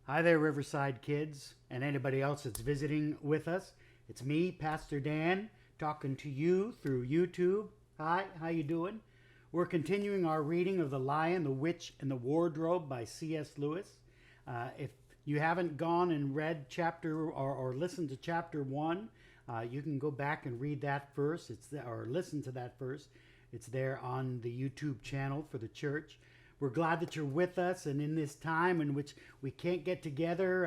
Hi there, Riverside kids, and anybody else that's visiting with us. It's me, Pastor Dan, talking to you through YouTube. Hi, how you doing? We're continuing our reading of The Lion, the Witch, and the Wardrobe by C.S. Lewis. If you haven't gone and read chapter or listened to chapter 1, you can go back and read that first. Or listen to that first. It's there on the YouTube channel for the church. We're glad that you're with us, and in this time in which we can't get together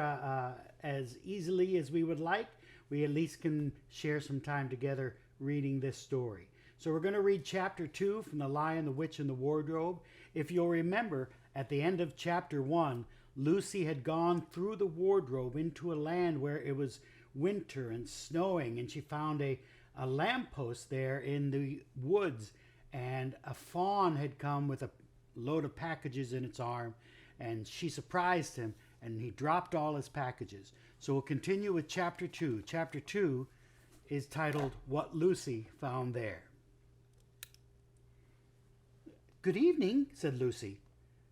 as easily as we would like, we at least can share some time together reading this story. So we're going to read chapter 2 from The Lion, the Witch, and the Wardrobe. If you'll remember, at the end of chapter 1, Lucy had gone through the wardrobe into a land where it was winter and snowing, and she found a lamppost there in the woods, and a faun had come with a load of packages in its arm, and she surprised him, and he dropped all his packages. So we'll continue with chapter 2. Chapter 2 is titled What Lucy Found There. "Good evening," said Lucy,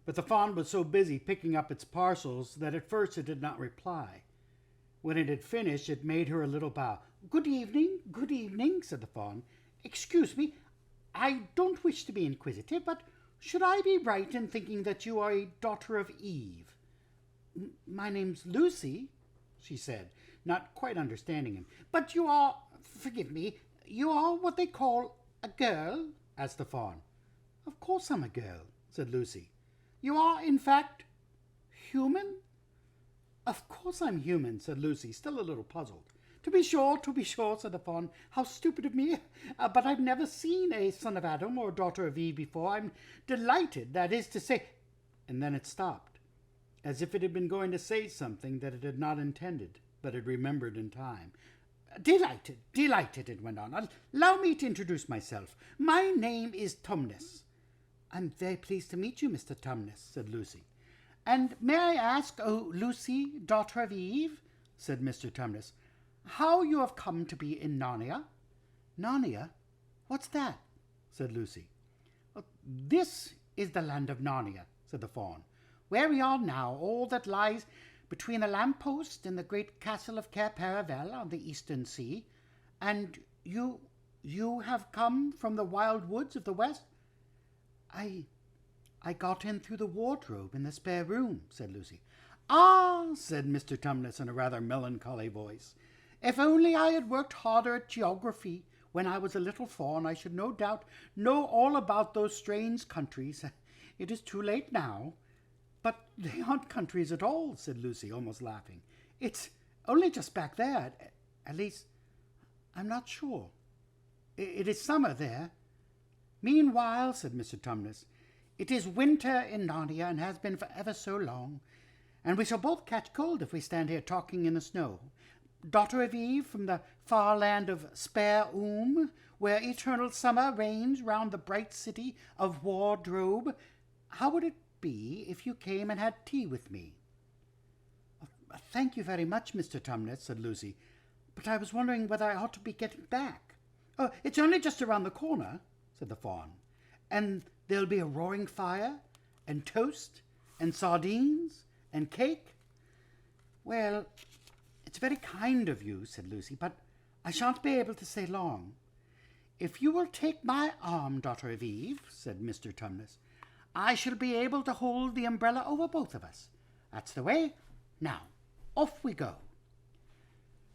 but the fawn was so busy picking up its parcels that at first it did not reply. When it had finished, it made her a little bow. Good evening," said the fawn. "Excuse me, I don't wish to be inquisitive, but should I be right in thinking that you are a daughter of Eve?" "My name's Lucy," she said, not quite understanding him. "But you are, forgive me, you are what they call a girl?" asked the fawn. "Of course I'm a girl," said Lucy. "You are, in fact, human?" "Of course I'm human," said Lucy, still a little puzzled. To be sure, said the fawn. "How stupid of me! But I've never seen a son of Adam or daughter of Eve before. I'm delighted, that is to say—" And then it stopped, as if it had been going to say something that it had not intended, but had remembered in time. Delighted, it went on. "Allow me to introduce myself. My name is Tumnus." "I'm very pleased to meet you, Mr. Tumnus," said Lucy. "And may I ask, oh, Lucy, daughter of Eve," said Mr. Tumnus, "how you have come to be in Narnia?" "Narnia? What's that?" said Lucy. "This is the land of Narnia," said the fawn. "Where we are now, all that lies between the lamppost and the great castle of Cair Paravel on the eastern sea. And you have come from the wild woods of the west?" I got in through the wardrobe in the spare room," said Lucy. "Ah," said Mr. Tumnus in a rather melancholy voice, "if only I had worked harder at geography when I was a little fawn, I should no doubt know all about those strange countries. It is too late now." "But they aren't countries at all," said Lucy, almost laughing. "It's only just back there. At least, I'm not sure. It is summer there." "Meanwhile," said Mr. Tumnus, "it is winter in Narnia and has been for ever so long, and we shall both catch cold if we stand here talking in the snow. Daughter of Eve from the far land of Spare where eternal summer reigns round the bright city of Wardrobe, how would it be if you came and had tea with me?" "Thank you very much, Mr. Tumnus," said Lucy, "but I was wondering whether I ought to be getting back." "Oh, it's only just around the corner," said the fawn. "And there'll be a roaring fire, and toast, and sardines, and cake." "Well, it's very kind of you," said Lucy, "but I shan't be able to stay long." "If you will take my arm, daughter of Eve," said Mr. Tumnus, "I shall be able to hold the umbrella over both of us. That's the way. Now, off we go."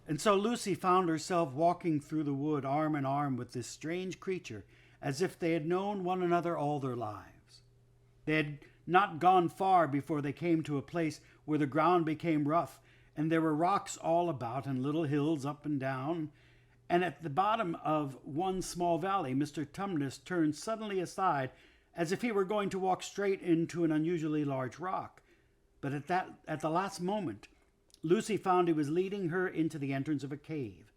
And so Lucy found herself walking through the wood arm in arm with this strange creature, as if they had known one another all their lives. They had not gone far before they came to a place where the ground became rough, and there were rocks all about and little hills up and down, and at the bottom of one small valley Mr. Tumnus turned suddenly aside as if he were going to walk straight into an unusually large rock. But at the last moment, Lucy found he was leading her into the entrance of a cave.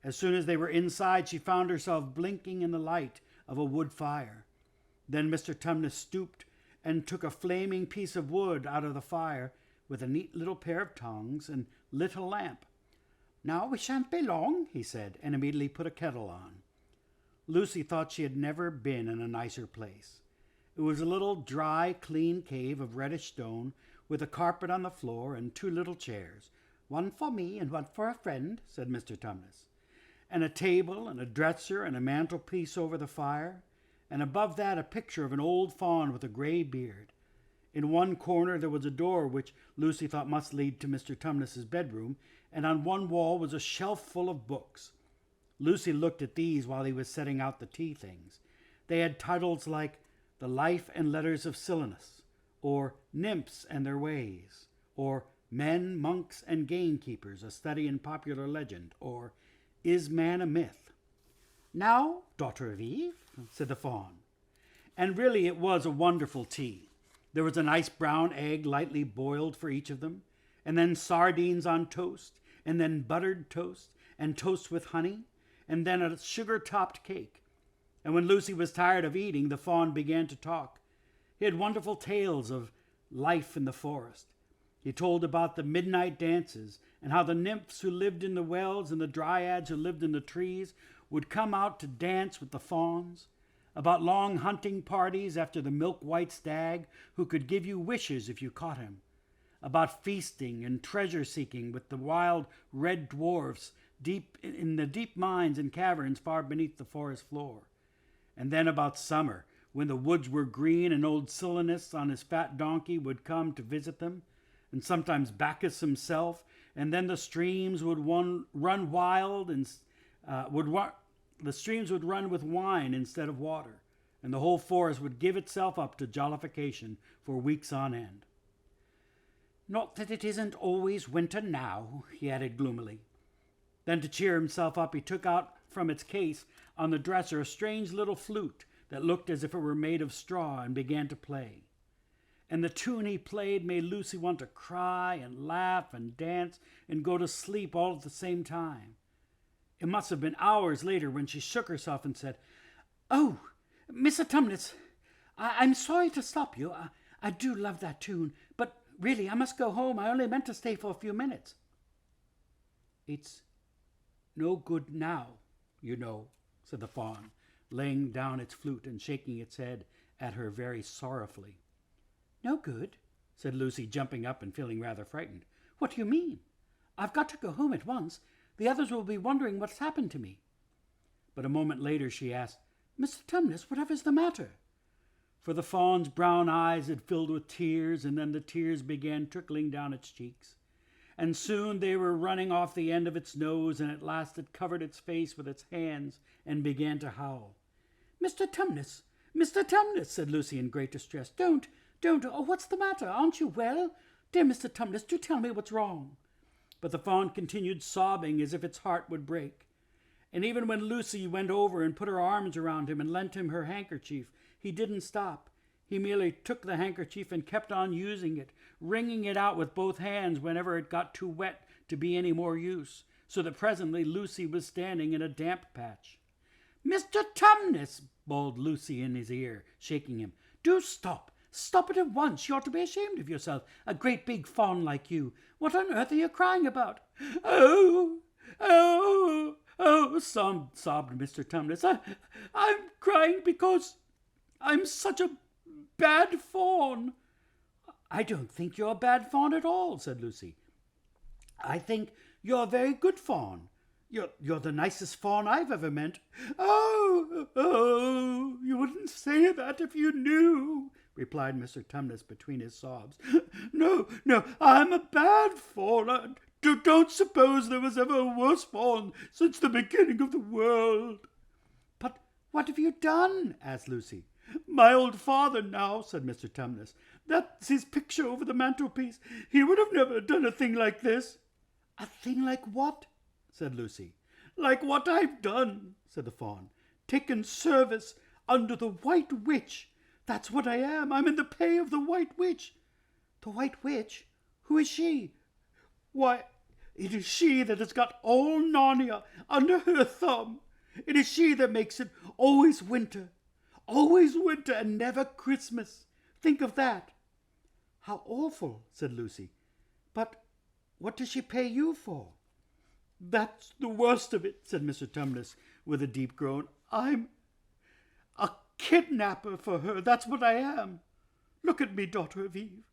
As soon as they were inside, she found herself blinking in the light of a wood fire. Then Mr. Tumnus stooped and took a flaming piece of wood out of the fire with a neat little pair of tongs and lit a lamp. "Now we shan't be long," he said, and immediately put a kettle on. Lucy thought she had never been in a nicer place. It was a little dry, clean cave of reddish stone with a carpet on the floor and 2 little chairs. "One for me and one for a friend," said Mr. Tumnus. "And a table and a dresser and a mantelpiece over the fire, and above that a picture of an old faun with a grey beard. In one corner there was a door which Lucy thought must lead to Mr. Tumnus's bedroom, and on one wall was a shelf full of books. Lucy looked at these while he was setting out the tea things. They had titles like The Life and Letters of Silenus, or Nymphs and Their Ways, or Men, Monks, and Gamekeepers, a Study in Popular Legend, or Is Man a Myth? "Now, daughter of Eve," said the faun. And really it was a wonderful tea. There was a nice brown egg lightly boiled for each of them, and then sardines on toast, and then buttered toast, and toast with honey, and then a sugar-topped cake. And when Lucy was tired of eating, the faun began to talk. He had wonderful tales of life in the forest. He told about the midnight dances, and how the nymphs who lived in the wells and the dryads who lived in the trees would come out to dance with the fauns, about long hunting parties after the milk-white stag who could give you wishes if you caught him, about feasting and treasure-seeking with the wild red dwarfs deep in the deep mines and caverns far beneath the forest floor, and then about summer, when the woods were green and old Silenus on his fat donkey would come to visit them, and sometimes Bacchus himself, and then the streams would run wild and the streams would run with wine instead of water, and the whole forest would give itself up to jollification for weeks on end. "Not that it isn't always winter now," he added gloomily. Then, to cheer himself up, he took out from its case on the dresser a strange little flute that looked as if it were made of straw, and began to play. And the tune he played made Lucy want to cry and laugh and dance and go to sleep all at the same time. It must have been hours later when she shook herself and said, "Oh, Mr. Tumnus, I'm sorry to stop you. I do love that tune, but really I must go home. I only meant to stay for a few minutes." "It's no good now, you know," said the faun, laying down its flute and shaking its head at her very sorrowfully. "No good?" said Lucy, jumping up and feeling rather frightened. "What do you mean? I've got to go home at once. The others will be wondering what's happened to me." But a moment later she asked, "Mr. Tumnus, whatever's the matter?" For the faun's brown eyes had filled with tears, and then the tears began trickling down its cheeks. And soon they were running off the end of its nose, and at last it covered its face with its hands and began to howl. "Mr. Tumnus, Mr. Tumnus," said Lucy in great distress. Don't. Oh, what's the matter? Aren't you well? Dear Mr. Tumnus, do tell me what's wrong." But the faun continued sobbing as if its heart would break. And even when Lucy went over and put her arms around him and lent him her handkerchief, he didn't stop. He merely took the handkerchief and kept on using it, wringing it out with both hands whenever it got too wet to be any more use, so that presently Lucy was standing in a damp patch. "Mr. Tumnus," bawled Lucy in his ear, shaking him, "do stop. Stop it at once. You ought to be ashamed of yourself, a great big faun like you. What on earth are you crying about?" "Oh, sobbed Mr. Tumnus. I'm crying because I'm such a bad faun." "I don't think you're a bad faun at all," said Lucy. "I think you're a very good faun. You're the nicest faun I've ever met." Oh, you wouldn't say that if you knew," replied Mr. Tumnus between his sobs. No, I'm a bad faun. Don't suppose there was ever a worse faun since the beginning of the world." "But what have you done?" asked Lucy. "My old father now," said Mr. Tumnus. "That's his picture over the mantelpiece. He would have never done a thing like this." "A thing like what?" said Lucy. "Like what I've done," said the faun. "Taken service under the White Witch. That's what I am. I'm in the pay of the White Witch." "The White Witch? Who is she?" "Why, it is she that has got all Narnia under her thumb. It is she that makes it always winter and never Christmas. Think of that." "How awful," said Lucy. "But what does she pay you for?" "That's the worst of it," said Mr. Tumnus with a deep groan. "I'm a kidnapper for her. That's what I am. Look at me, daughter of Eve.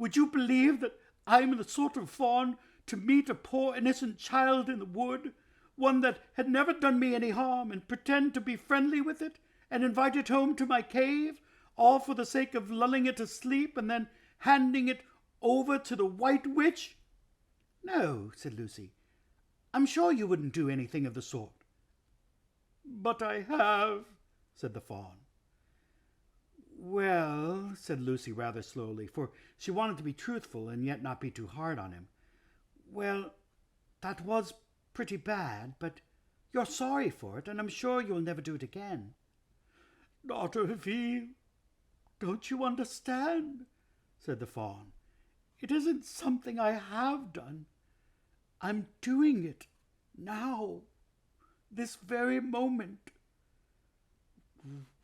Would you believe that I'm the sort of faun to meet a poor innocent child in the wood, one that had never done me any harm, and pretend to be friendly with it, and invite it home to my cave, all for the sake of lulling it to sleep and then handing it over to the White Witch?" "No," said Lucy. "I'm sure you wouldn't do anything of the sort." "But I have," said the faun. "Well," said Lucy rather slowly, for she wanted to be truthful and yet not be too hard on him. "Well, that was pretty bad, but you're sorry for it, and I'm sure you'll never do it again." "Daughter of Eve, don't you understand?" said the faun. "It isn't something I have done. I'm doing it now, this very moment."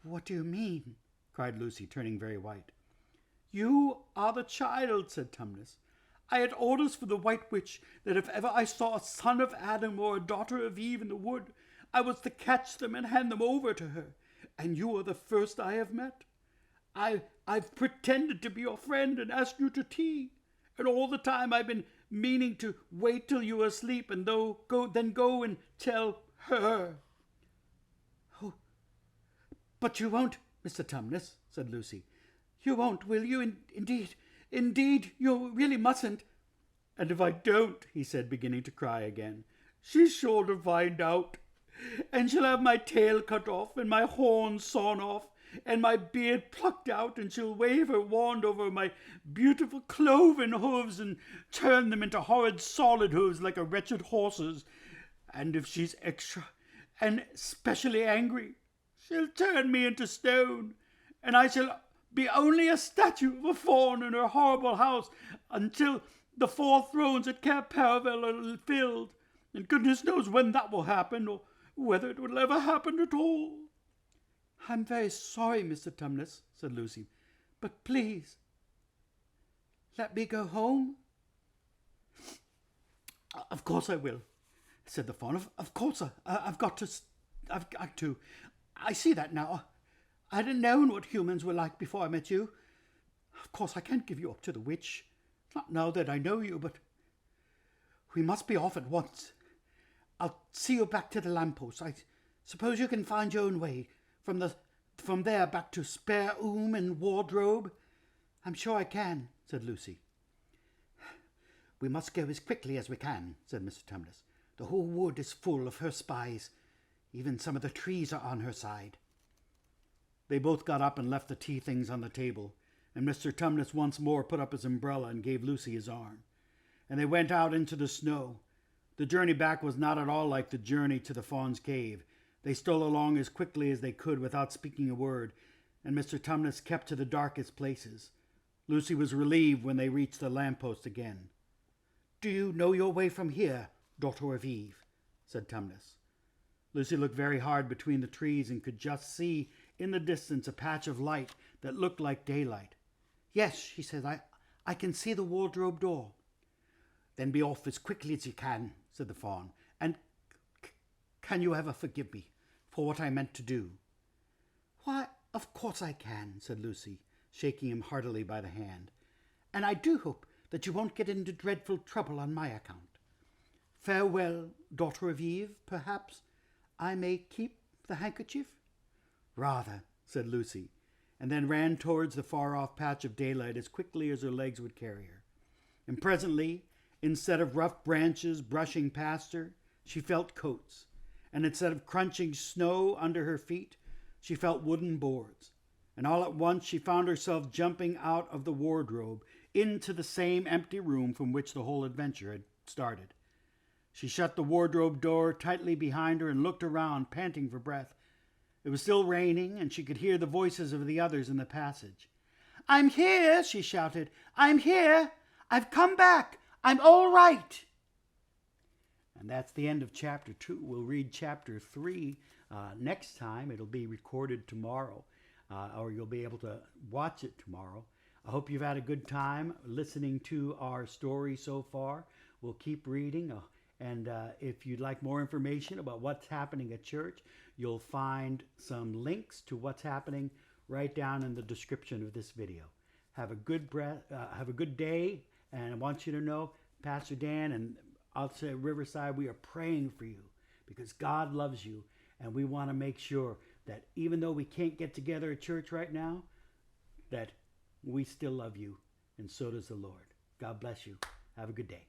"What do you mean?" cried Lucy, turning very white. "You are the child," said Tumnus. "I had orders from the White Witch that if ever I saw a son of Adam or a daughter of Eve in the wood, I was to catch them and hand them over to her, and you are the first I have met. I've pretended to be your friend and asked you to tea, and all the time I've been meaning to wait till you were asleep and then go and tell her." "Oh, but you won't, Mr. Tumnus," said Lucy. "You won't, will you? Indeed, you really mustn't." "And if I don't," he said, beginning to cry again, "she's sure to find out, and she'll have my tail cut off and my horns sawn off and my beard plucked out, and she'll wave her wand over my beautiful cloven hooves and turn them into horrid solid hooves like a wretched horse's. And if she's extra and specially angry, she'll turn me into stone, and I shall be only a statue of a faun in her horrible house until the 4 thrones at Cape Paravel are filled, and goodness knows when that will happen, or whether it will ever happen at all." "I'm very sorry, Mr. Tumnus," said Lucy, "but please let me go home." "Of course I will," said the faun. Of course I've got to. I see that now. I hadn't known what humans were like before I met you. Of course I can't give you up to the witch, not now that I know you, but we must be off at once. I'll see you back to the lamppost. I suppose you can find your own way from there back to spare room and wardrobe." "I'm sure I can," said Lucy. "We must go as quickly as we can," said Mr. Tumnus. "The whole wood is full of her spies. Even some of the trees are on her side." They both got up and left the tea things on the table, and Mr. Tumnus once more put up his umbrella and gave Lucy his arm. And they went out into the snow. The journey back was not at all like the journey to the faun's cave. They stole along as quickly as they could without speaking a word, and Mr. Tumnus kept to the darkest places. Lucy was relieved when they reached the lamppost again. "Do you know your way from here, daughter of Eve?" said Tumnus. Lucy looked very hard between the trees and could just see in the distance a patch of light that looked like daylight. "Yes," she said, I can see the wardrobe door." "Then be off as quickly as you can," said the faun. "And can you ever forgive me for what I meant to do?" "Why, of course I can," said Lucy, shaking him heartily by the hand. "And I do hope that you won't get into dreadful trouble on my account. Farewell, daughter of Eve. Perhaps I may keep the handkerchief?" "Rather," said Lucy, and then ran towards the far-off patch of daylight as quickly as her legs would carry her. And presently, instead of rough branches brushing past her, she felt coats, and instead of crunching snow under her feet, she felt wooden boards. And all at once she found herself jumping out of the wardrobe into the same empty room from which the whole adventure had started. She shut the wardrobe door tightly behind her and looked around, panting for breath. It was still raining, and she could hear the voices of the others in the passage. "I'm here," she shouted. "I'm here. I've come back. I'm all right." And that's the end of chapter 2. We'll read chapter 3 next time. It'll be recorded tomorrow, or you'll be able to watch it tomorrow. I hope you've had a good time listening to our story so far. We'll keep reading. And if you'd like more information about what's happening at church, you'll find some links to what's happening right down in the description of this video. Have a good have a good day. And I want you to know, Pastor Dan and outside Riverside, we are praying for you because God loves you. And we want to make sure that even though we can't get together at church right now, that we still love you. And so does the Lord. God bless you. Have a good day.